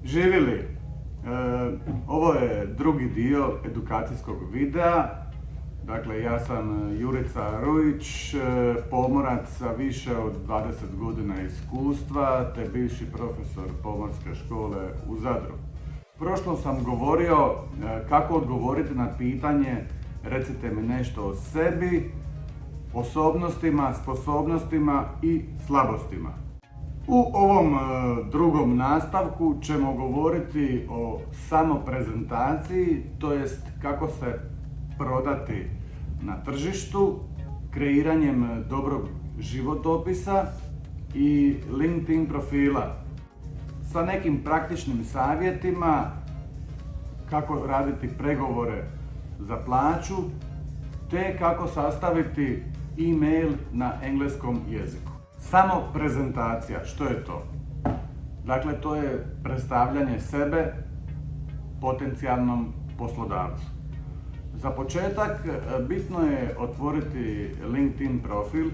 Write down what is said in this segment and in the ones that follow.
Živjeli! Ovo je drugi dio edukacijskog videa. Dakle, ja sam Jurica Rujić, pomorac sa više od 20 godina iskustva te bivši profesor Pomorske škole u Zadru. Prošlo sam govorio kako odgovoriti na pitanje recite mi nešto o sebi, osobnostima, sposobnostima i slabostima. U ovom drugom nastavku ćemo govoriti o samoprezentaciji, to jest kako se prodati na tržištu, kreiranjem dobrog životopisa i LinkedIn profila sa nekim praktičnim savjetima kako raditi pregovore za plaću te kako sastaviti e-mail na engleskom jeziku. Samo prezentacija, što je to? Dakle, to je predstavljanje sebe potencijalnom poslodavcu. Za početak, bitno je otvoriti LinkedIn profil,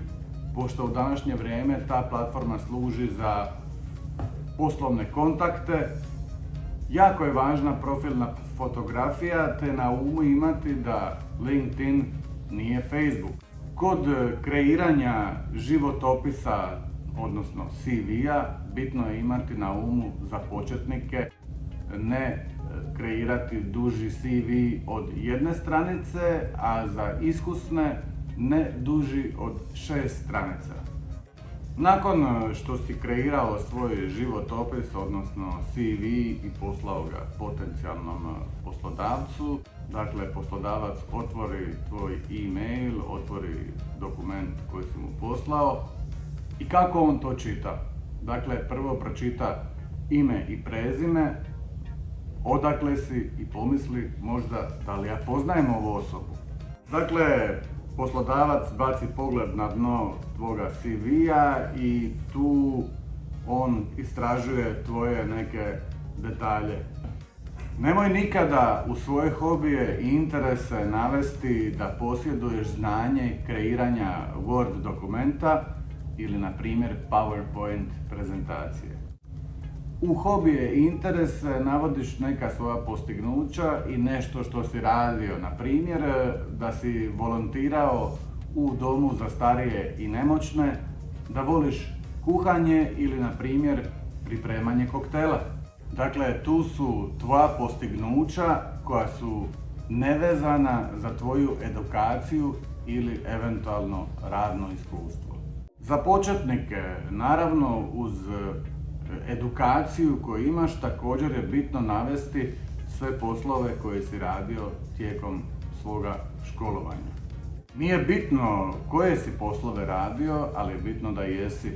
pošto u današnje vrijeme ta platforma služi za poslovne kontakte. Jako je važna profilna fotografija, te na umu imati da LinkedIn nije Facebook. Kod kreiranja životopisa, odnosno CV-a, bitno je imati na umu za početnike ne kreirati duži CV od jedne stranice, a za iskusne ne duži od 6 stranica. Nakon što si kreirao svoj životopis, odnosno CV i poslao ga potencijalnom poslodavcu, dakle poslodavac otvori tvoj e-mail, otvori dokument koji si mu poslao i kako on to čita? Dakle, prvo pročita ime i prezime, odakle si i pomisli možda da li ja poznajem ovu osobu. Dakle, poslodavac baci pogled na dno tvoga CV-a i tu on istražuje tvoje neke detalje. Nemoj nikada u svoje hobije i interese navesti da posjeduješ znanje kreiranja Word dokumenta ili na primjer PowerPoint prezentacije. U hobije i interese navodiš neka svoja postignuća i nešto što si radio, na primjer da si volontirao u domu za starije i nemoćne, da voliš kuhanje ili na primjer pripremanje koktela. Dakle, tu su tvoja postignuća koja su nevezana za tvoju edukaciju ili eventualno radno iskustvo. Za početnike, naravno uz edukaciju koju imaš, također je bitno navesti sve poslove koje si radio tijekom svoga školovanja. Nije bitno koje si poslove radio, ali je bitno da jesi.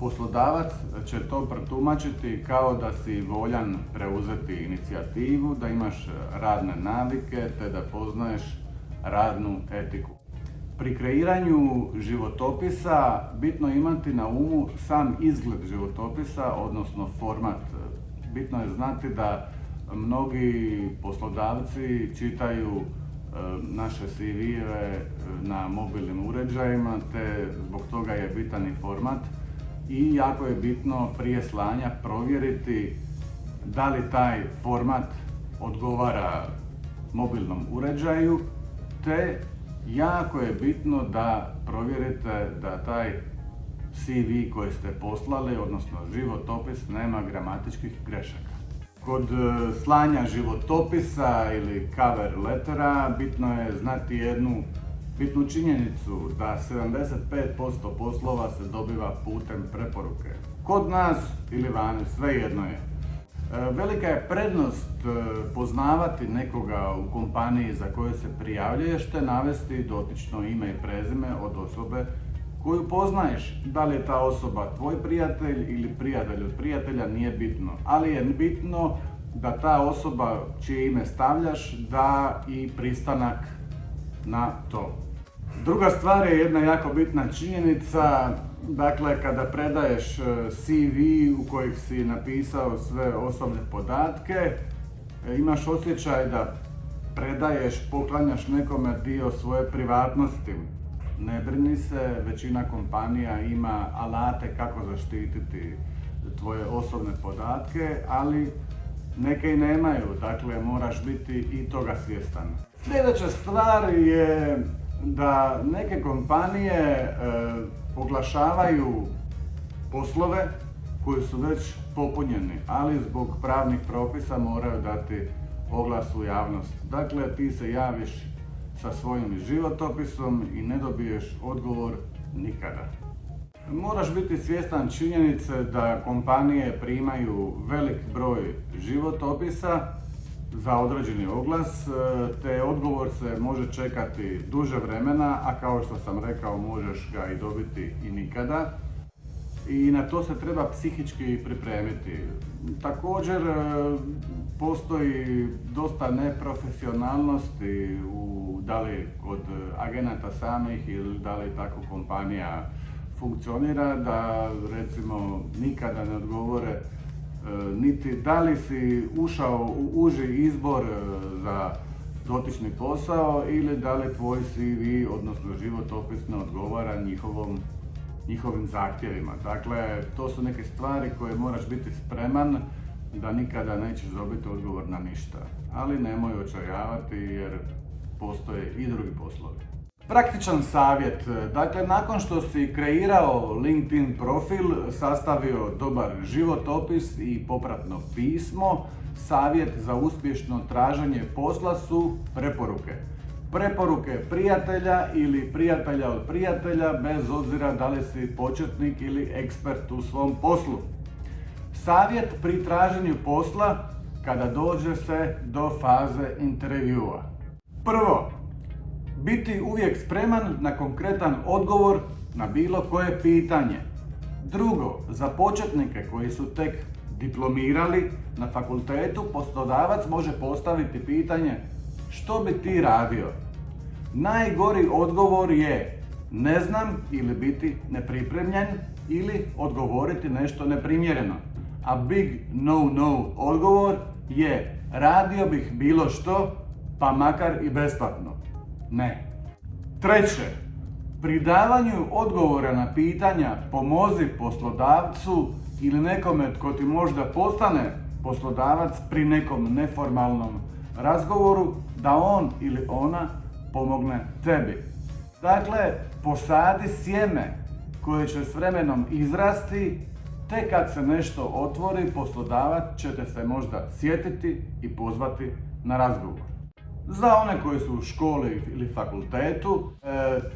Poslodavac će to protumačiti kao da si voljan preuzeti inicijativu, da imaš radne navike te da poznaješ radnu etiku. Pri kreiranju životopisa bitno je imati na umu sam izgled životopisa, odnosno format. Bitno je znati da mnogi poslodavci čitaju naše CV-eve na mobilnim uređajima, te zbog toga je bitan i format. I jako je bitno prije slanja provjeriti da li taj format odgovara mobilnom uređaju, te jako je bitno da provjerite da taj CV koji ste poslali, odnosno životopis, nema gramatičkih grešaka. Kod slanja životopisa ili cover lettera bitno je znati jednu bitnu činjenicu da 75% poslova se dobiva putem preporuke. Kod nas ili vani, svejedno je. Velika je prednost poznavati nekoga u kompaniji za koju se prijavljuješ te navesti dotično ime i prezime od osobe koju poznaješ. Da li je ta osoba tvoj prijatelj ili prijatelj od prijatelja, nije bitno. Ali je bitno da ta osoba čije ime stavljaš da i pristanak na to. Druga stvar je jedna jako bitna činjenica, dakle kada predaješ CV u kojeg si napisao sve osobne podatke, imaš osjećaj da predaješ, poklanjaš nekome dio svoje privatnosti. Ne brini se, većina kompanija ima alate kako zaštititi tvoje osobne podatke, ali neke i nemaju, dakle moraš biti i toga svjestan. Sljedeća stvar je da neke kompanije oglašavaju poslove koji su već popunjeni, ali zbog pravnih propisa moraju dati oglas u javnost. Dakle, ti se javiš sa svojim životopisom i ne dobiješ odgovor nikada. Moraš biti svjestan činjenice da kompanije primaju velik broj životopisa za određeni oglas, te odgovor se može čekati duže vremena, a kao što sam rekao, možeš ga i dobiti i nikada. I na to se treba psihički pripremiti. Također postoji dosta neprofesionalnosti da li kod agenata samih ili da li tako kompanija funkcionira, da recimo nikada ne odgovore niti da li si ušao u uži izbor za dotični posao ili da li tvoj CV, odnosno životopis, ne odgovara njihovim zahtjevima. Dakle, to su neke stvari koje moraš biti spreman da nikada nećeš dobiti odgovor na ništa. Ali nemoj očajavati jer postoje i drugi poslovi. Praktičan savjet. Dakle, nakon što si kreirao LinkedIn profil, sastavio dobar životopis i popratno pismo, savjet za uspješno traženje posla su preporuke. Preporuke prijatelja ili prijatelja od prijatelja, bez obzira da li si početnik ili ekspert u svom poslu. Savjet pri traženju posla kada dođe se do faze intervjua. Prvo, biti uvijek spreman na konkretan odgovor na bilo koje pitanje. Drugo, za početnike koji su tek diplomirali na fakultetu, poslodavac može postaviti pitanje: što bi ti radio? Najgori odgovor je ne znam ili biti nepripremljen ili odgovoriti nešto neprimjereno. A big no odgovor je radio bih bilo što, pa makar i besplatno. Ne. Treće, pri davanju odgovora na pitanja pomozi poslodavcu ili nekome tko ti možda postane poslodavac pri nekom neformalnom razgovoru, da on ili ona pomogne tebi. Dakle, posadi sjeme koje će s vremenom izrasti, te kad se nešto otvori, poslodavac će te se možda sjetiti i pozvati na razgovor. Za one koji su u školi ili fakultetu,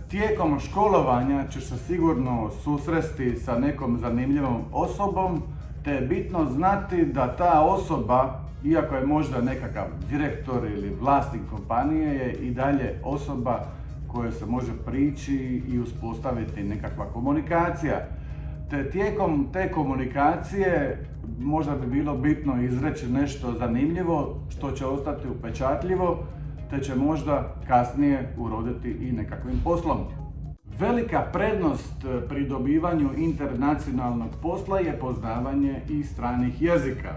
tijekom školovanja ćeš se sigurno susresti sa nekom zanimljivom osobom, te je bitno znati da ta osoba, iako je možda nekakav direktor ili vlasnik kompanije, je i dalje osoba kojoj se može prići i uspostaviti nekakva komunikacija. Te tijekom te komunikacije možda bi bilo bitno izreći nešto zanimljivo što će ostati upečatljivo, te će možda kasnije uroditi i nekakvim poslom. Velika prednost pri dobivanju internacionalnog posla je poznavanje i stranih jezika.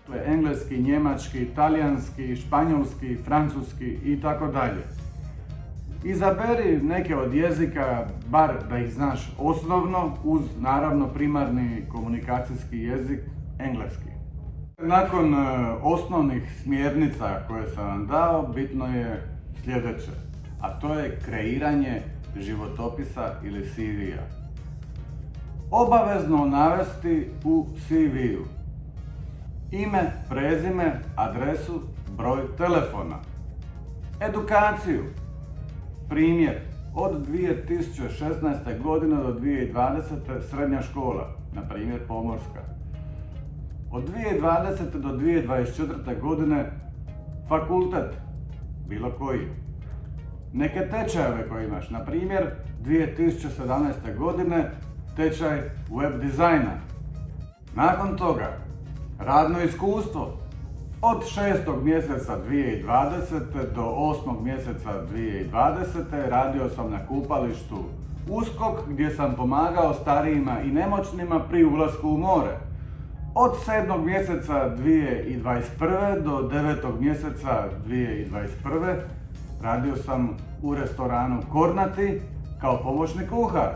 To je engleski, njemački, talijanski, španjolski, francuski i tako dalje. Izaberi neke od jezika, bar da ih znaš osnovno, uz naravno primarni komunikacijski jezik, engleski. Nakon osnovnih smjernica koje sam vam dao, bitno je sljedeće, a to je kreiranje životopisa ili CV-a. Obavezno navesti u CV-u ime, prezime, adresu, broj telefona. Edukaciju. Primjer, od 2016. godine do 2020. srednja škola, na primjer pomorska. Od 2020. do 2024. godine fakultet, bilo koji. Neke tečajeve koje imaš, na primjer 2017. godine tečaj web dizajna. Nakon toga, radno iskustvo. Od 6. mjeseca 2020. do 8. mjeseca 2020. radio sam na kupalištu Uskok gdje sam pomagao starijima i nemoćnima pri ulasku u more. Od 7. mjeseca 2021. do 9. mjeseca 2021. radio sam u restoranu Kornati kao pomoćni kuhar.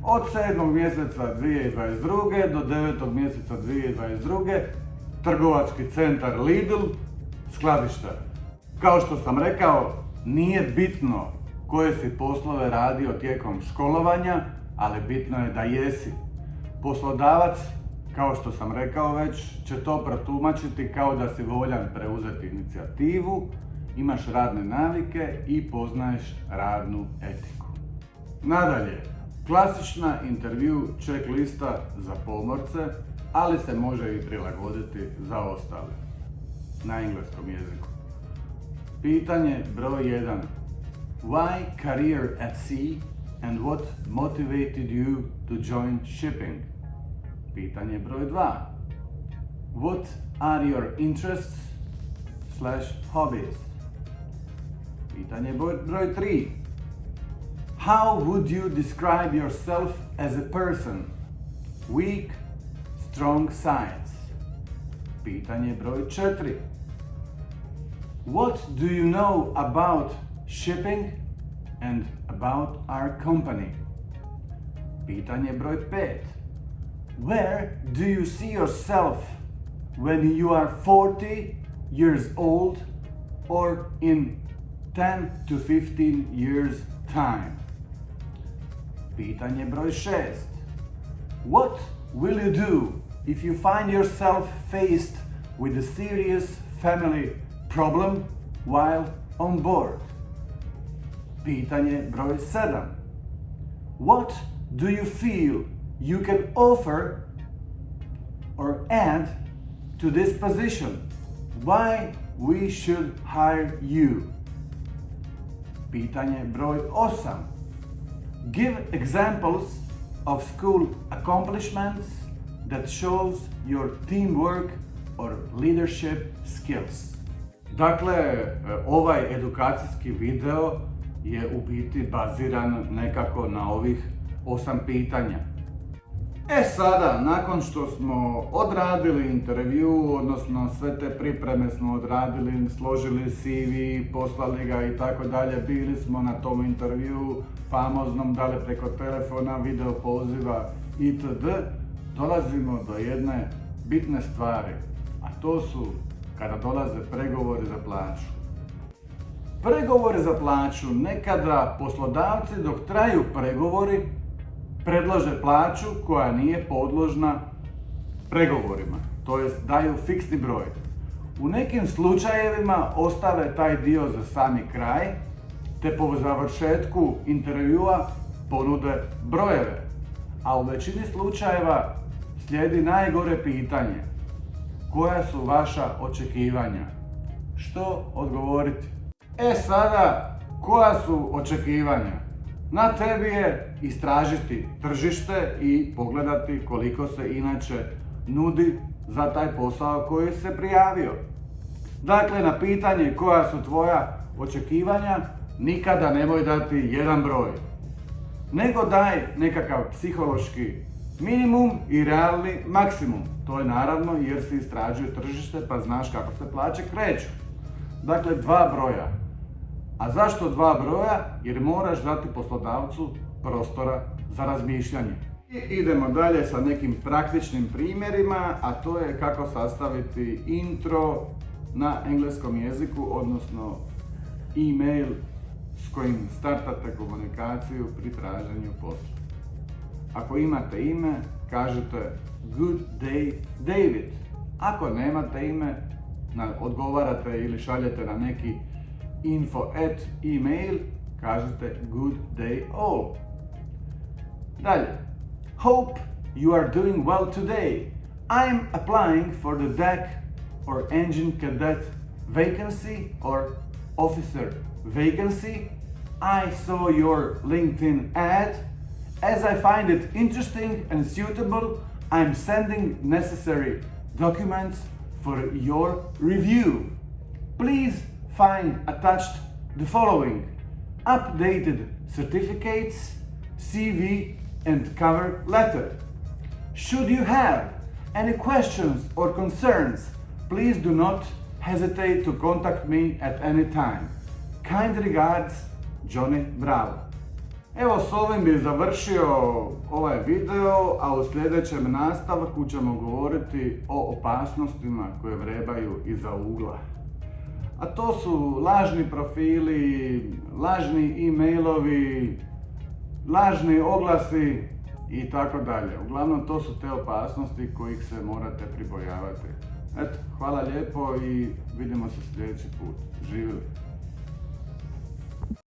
Od 7. mjeseca 2022. do 9. mjeseca 2022. trgovački centar Lidl, skladištar. Kao što sam rekao, nije bitno koje si poslove radio tijekom školovanja, ali bitno je da jesi. Poslodavac, kao što sam rekao već, će to protumačiti kao da si voljan preuzeti inicijativu, imaš radne navike i poznaješ radnu etiku. Nadalje, klasična intervju checklista za pomorce, ali se može i prilagoditi za ostale na engleskom jeziku. Pitanje broj 1. Why career at sea and what motivated you to join shipping? Pitanje broj 2. What are your interests/hobbies? Pitanje broj 3. How would you describe yourself as a person? Weak, strong sides. Pitanje broj 4. What do you know about shipping and about our company? Pitanje broj 5. Where do you see yourself when you are 40 years old or in 10 to 15 years time? Pitanje broj 6. What will you do if you find yourself faced with a serious family problem while on board? Pitanje broj 7. What do you feel you can offer or add to this position? Why we should hire you? Pitanje broj 8. Give examples of school accomplishments that shows your teamwork or leadership skills. Dakle, ovaj edukacijski video je u biti baziran nekako na ovih 8 pitanja. Sada, nakon što smo odradili intervju, odnosno sve te pripreme smo odradili, složili CV, poslali ga i tako dalje, bili smo na tom intervju famoznom, da li preko telefona, video poziva itd. Dolazimo do jedne bitne stvari, a to su kada dolaze pregovori za plaću. Pregovori za plaću, nekada poslodavci dok traju pregovori predlože plaću koja nije podložna pregovorima, to jest daju fiksni broj. U nekim slučajevima ostave taj dio za sami kraj, te po završetku intervjua ponude brojeve, a u većini slučajeva slijedi najgore pitanje: koja su vaša očekivanja? Što odgovoriti? Sada, koja su očekivanja? Na tebi je istražiti tržište i pogledati koliko se inače nudi za taj posao koji se prijavio. Dakle, na pitanje koja su tvoja očekivanja, nikada nemoj dati jedan broj, nego daj nekakav psihološki minimum i realni maksimum. To je naravno jer si istražio tržište pa znaš kako se plaće kreću. Dakle, 2 broja. A zašto 2 broja? Jer moraš dati poslodavcu prostora za razmišljanje. I idemo dalje sa nekim praktičnim primjerima, a to je kako sastaviti intro na engleskom jeziku, odnosno e-mail s kojim startate komunikaciju pri traženju posla. Ako imate ime, kažete Good day, David. Ako nemate ime, odgovarate ili šaljete na neki info@email, kažete Good day all. Dalje. Hope you are doing well today. I'm applying for the deck or engine cadet vacancy or officer vacancy. I saw your LinkedIn ad. As I find it interesting and suitable, I'm sending necessary documents for your review. Please find attached the following: updated certificates, CV and cover letter. Should you have any questions or concerns, please do not hesitate to contact me at any time. Kind regards, Johnny Bravo. Evo, s ovim bi završio ovaj video, a u sljedećem nastavku ćemo govoriti o opasnostima koje vrebaju iza ugla. A to su lažni profili, lažni e-mailovi, lažni oglasi i tako dalje. Uglavnom, to su te opasnosti kojih se morate pribojavati. Eto, hvala lijepo i vidimo se sljedeći put. Živjeli!